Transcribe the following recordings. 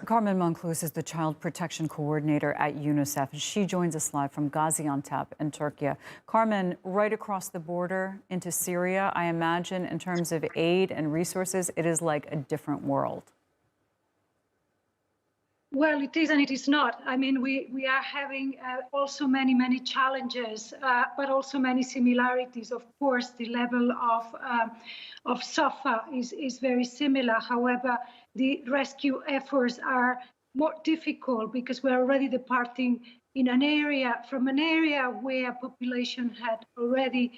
Carmen Monclus is the Child Protection Coordinator at UNICEF. She joins us live from Gaziantep in Türkiye. Carmen, right across the border into Syria, I imagine in terms of aid and resources, it is like a different world. Well, it is and it is not. I mean, we are having also many challenges, but also many similarities. Of course, the level of suffer is very similar. However, the rescue efforts are more difficult because we're already departing in from an area where population had already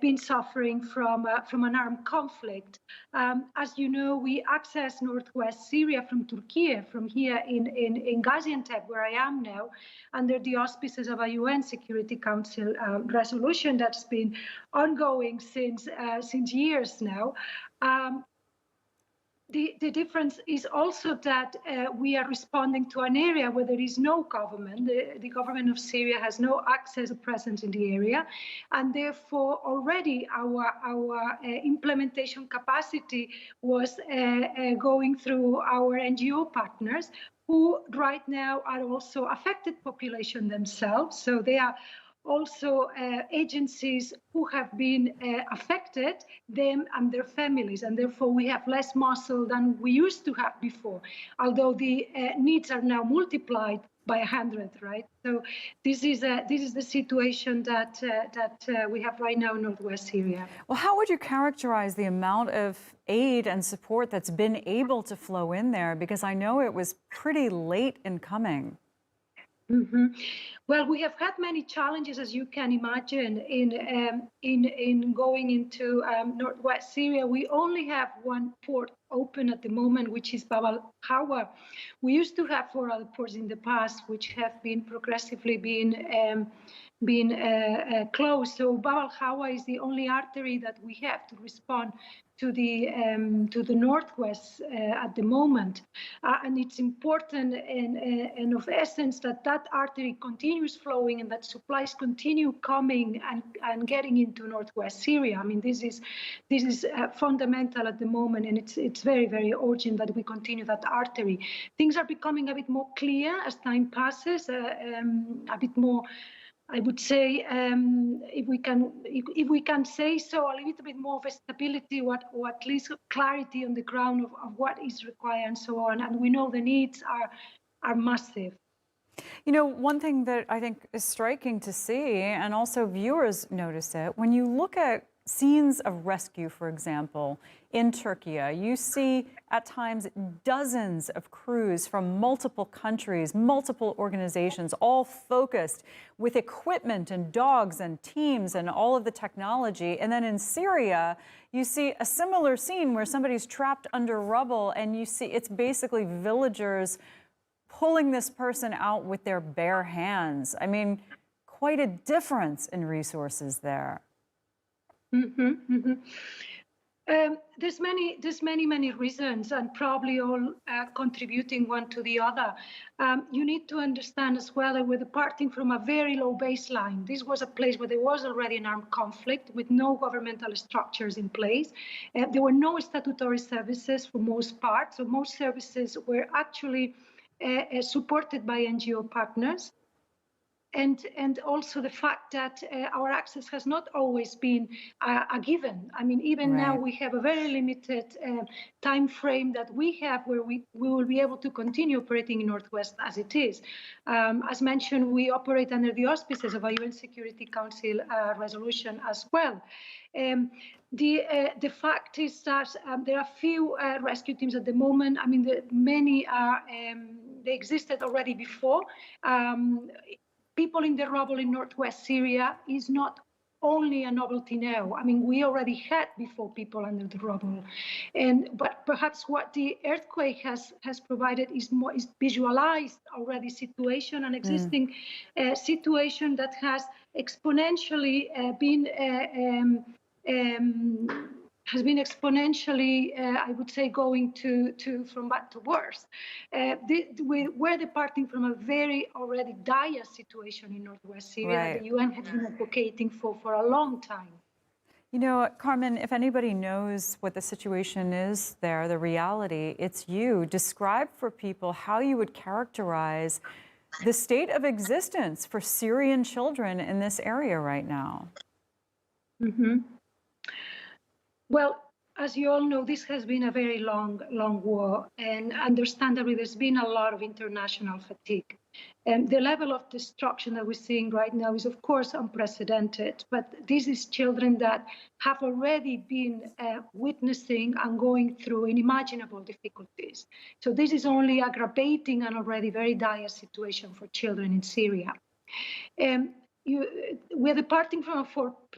been suffering from an armed conflict. As you know, we access northwest Syria from Türkiye, from here in Gaziantep, where I am now, under the auspices of a UN Security Council resolution that's been ongoing since years now. The difference is also that we are responding to an area where there is no government. The government of Syria has no access or presence in the area, and therefore already our implementation capacity was going through our NGO partners, who right now are also affected population themselves. So they are also agencies who have been affected, them and their families, and therefore we have less muscle than we used to have before, although the needs are now multiplied by 100, right? So this is the situation that we have right now in northwest Syria. Well, how would you characterize the amount of aid and support that's been able to flow in there? Because I know it was pretty late in coming. Mm-hmm. Well, we have had many challenges, as you can imagine, in going into northwest Syria. We only have one port open at the moment, which is Bab al-Hawa. We used to have 4 other ports in the past, which have been progressively been closed. So Bab al-Hawa is the only artery that we have to respond to the northwest at the moment, and it's important and of essence that artery continues flowing and that supplies continue coming and getting into northwest Syria. I mean, this is fundamental at the moment, and it's very urgent that we continue that artery. Things are becoming a bit more clear as time passes, a bit more, I would say, if we can say so, a little bit more of a stability, or at least clarity on the ground of what is required and so on. And we know the needs are massive. You know, one thing that I think is striking to see, and also viewers notice it, when you look at scenes of rescue, for example, in Türkiye, you see at times dozens of crews from multiple countries, multiple organizations, all focused with equipment and dogs and teams and all of the technology. And then in Syria, you see a similar scene where somebody's trapped under rubble, and you see it's basically villagers pulling this person out with their bare hands. I mean, quite a difference in resources there. Mm-hmm, mm-hmm. There's many reasons, and probably all contributing one to the other. You need to understand as well that we're departing from a very low baseline. This was a place where there was already an armed conflict with no governmental structures in place. There were no statutory services for most parts, so most services were actually supported by NGO partners. And also the fact that our access has not always been a given. I mean, even now we have a very limited time frame that we have where we will be able to continue operating in Northwest as it is. As mentioned, we operate under the auspices of a UN Security Council resolution as well. The fact is that there are few rescue teams at the moment. I mean, many are, they existed already before. People in the rubble in northwest Syria is not only a novelty now. I mean, we already had before people under the rubble, but perhaps what the earthquake has provided is visualized already situation, an existing situation that has exponentially I would say, going from bad to worse. We're departing from a very already dire situation in northwest Syria that the UN has been advocating for a long time. You know, Carmen, if anybody knows what the situation is there, the reality, it's you. Describe for people how you would characterize the state of existence for Syrian children in this area right now. Well, as you all know, this has been a very long war, and understandably, there's been a lot of international fatigue. And the level of destruction that we're seeing right now is, of course, unprecedented. But this is children that have already been witnessing and going through unimaginable difficulties. So this is only aggravating an already very dire situation for children in Syria. We're departing from,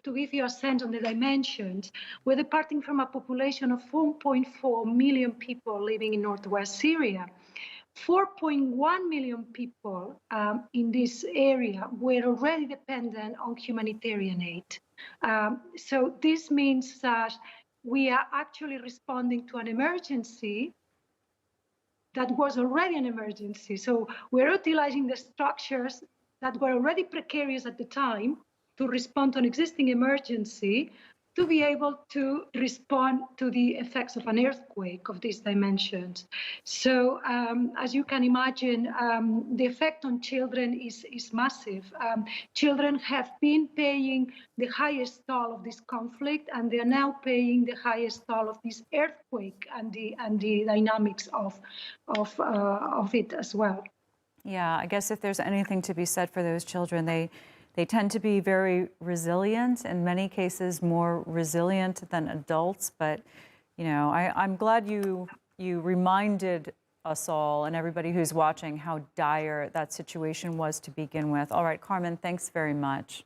to give you a sense on the dimensions, we're departing from a population of 1.4 million people living in northwest Syria. 4.1 million people in this area were already dependent on humanitarian aid. So this means that we are actually responding to an emergency that was already an emergency. So we're utilizing the structures that were already precarious at the time to respond to an existing emergency, to be able to respond to the effects of an earthquake of these dimensions. So as you can imagine, the effect on children is massive. Children have been paying the highest toll of this conflict, and they are now paying the highest toll of this earthquake and the dynamics of it as well. Yeah, I guess if there's anything to be said for those children, they tend to be very resilient, in many cases more resilient than adults. But, you know, I'm glad you reminded us all and everybody who's watching how dire that situation was to begin with. All right, Carmen, thanks very much.